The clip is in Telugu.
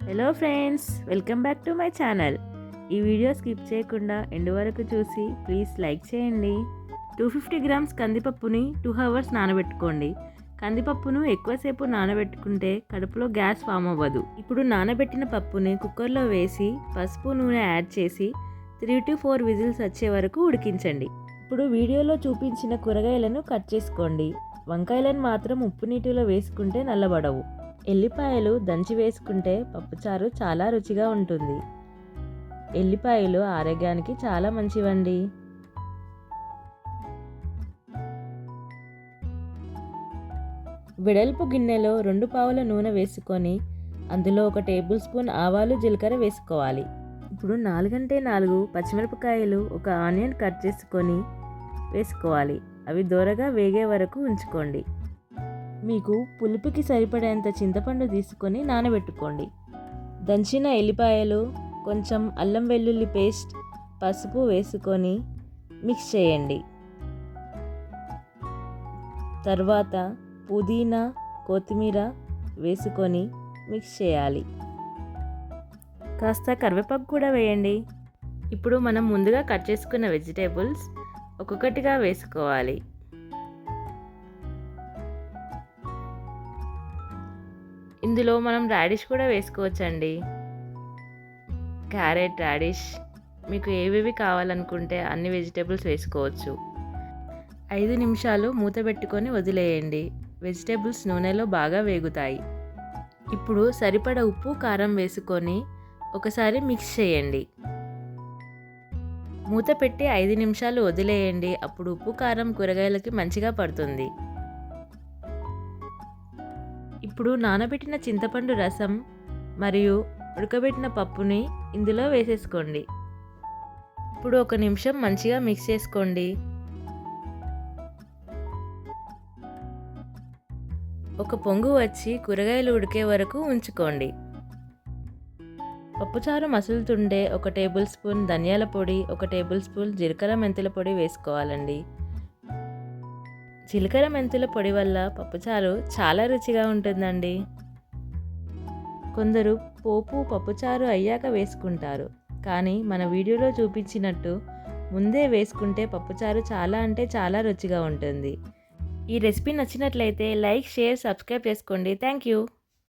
Hello friends, welcome back to my channel. ఈ వీడియో స్కిప్ చేయకుండా ఎండ్ వరకు చూసి ప్లీజ్ లైక్ చేయండి. 250 గ్రామ్స్ కందిపప్పుని 2 అవర్స్ నానబెట్టుకోండి. కందిపప్పును ఎక్కువసేపు నానబెట్టుకుంటే కడుపులో గ్యాస్ ఫామ్ అవ్వదు. ఇప్పుడు నానబెట్టిన పప్పుని కుక్కర్లో వేసి పసుపు నూనె యాడ్ చేసి 3 to 4 విజిల్స్ వచ్చే వరకు ఉడికించండి. ఇప్పుడు వీడియోలో చూపించిన కూరగాయలను కట్ చేసుకోండి. వంకాయలను మాత్రం ఉప్పు నీటిలో వేసుకుంటే నల్లబడవు. ఎల్లిపాయలు దంచి వేసుకుంటే పప్పుచారు చాలా రుచిగా ఉంటుంది. ఎల్లిపాయలు ఆరోగ్యానికి చాలా మంచివండి. వెడల్పు గిన్నెలో 2 పావుల నూనె వేసుకొని అందులో 1 టేబుల్ స్పూన్ ఆవాలు జీలకర్ర వేసుకోవాలి. ఇప్పుడు 4 పచ్చిమిరపకాయలు, 1 ఆనియన్ కట్ చేసుకొని వేసుకోవాలి. అవి దోరగా వేగే వరకు ఉంచుకోండి. మీకు పులుపుకి సరిపడేంత చింతపండు తీసుకొని నానబెట్టుకోండి. దంచిన ఎల్లిపాయలు, కొంచెం అల్లం వెల్లుల్లి పేస్ట్, పసుపు వేసుకొని మిక్స్ చేయండి. తర్వాత పుదీనా, కొత్తిమీర వేసుకొని మిక్స్ చేయాలి. కాస్త కరివేపాకు కూడా వేయండి. ఇప్పుడు మనం ముందుగా కట్ చేసుకున్న వెజిటేబుల్స్ ఒక్కొక్కటిగా వేసుకోవాలి. ఇందులో మనం రాడిష్ కూడా వేసుకోవచ్చండి. క్యారెట్, రాడిష్, మీకు ఏవేవి కావాలనుకుంటే అన్ని వెజిటేబుల్స్ వేసుకోవచ్చు. 5 నిమిషాలు మూత పెట్టుకొని వదిలేయండి. వెజిటేబుల్స్ నూనెలో బాగా వేగుతాయి. ఇప్పుడు సరిపడ ఉప్పు, కారం వేసుకొని ఒకసారి మిక్స్ చేయండి. మూత పెట్టి 5 నిమిషాలు వదిలేయండి. అప్పుడు ఉప్పు, కారం కూరగాయలకి మంచిగా పడుతుంది. ఇప్పుడు నానబెట్టిన చింతపండు రసం మరియు ఉడకబెట్టిన పప్పుని ఇందులో వేసేసుకోండి. ఇప్పుడు 1 నిమిషం మంచిగా మిక్స్ చేసుకోండి. ఒక పొంగు వచ్చి కూరగాయలు ఉడికే వరకు ఉంచుకోండి. పప్పుచారు మసులుతుండే 1 టేబుల్ స్పూన్ ధనియాల పొడి, 1 టేబుల్ స్పూన్ జీలకర్ర మెంతుల పొడి వేసుకోవాలండి. జీలకర్ర మెంతుల పొడి వల్ల పప్పుచారు చాలా రుచిగా ఉంటుందండి. కొందరు పోపు పప్పుచారు అయ్యాక వేసుకుంటారు, కానీ మన వీడియోలో చూపించినట్టు ముందే వేసుకుంటే పప్పుచారు చాలా అంటే చాలా రుచిగా ఉంటుంది. ఈ రెసిపీ నచ్చినట్లయితే లైక్, షేర్, సబ్స్క్రైబ్ చేసుకోండి. Thank you.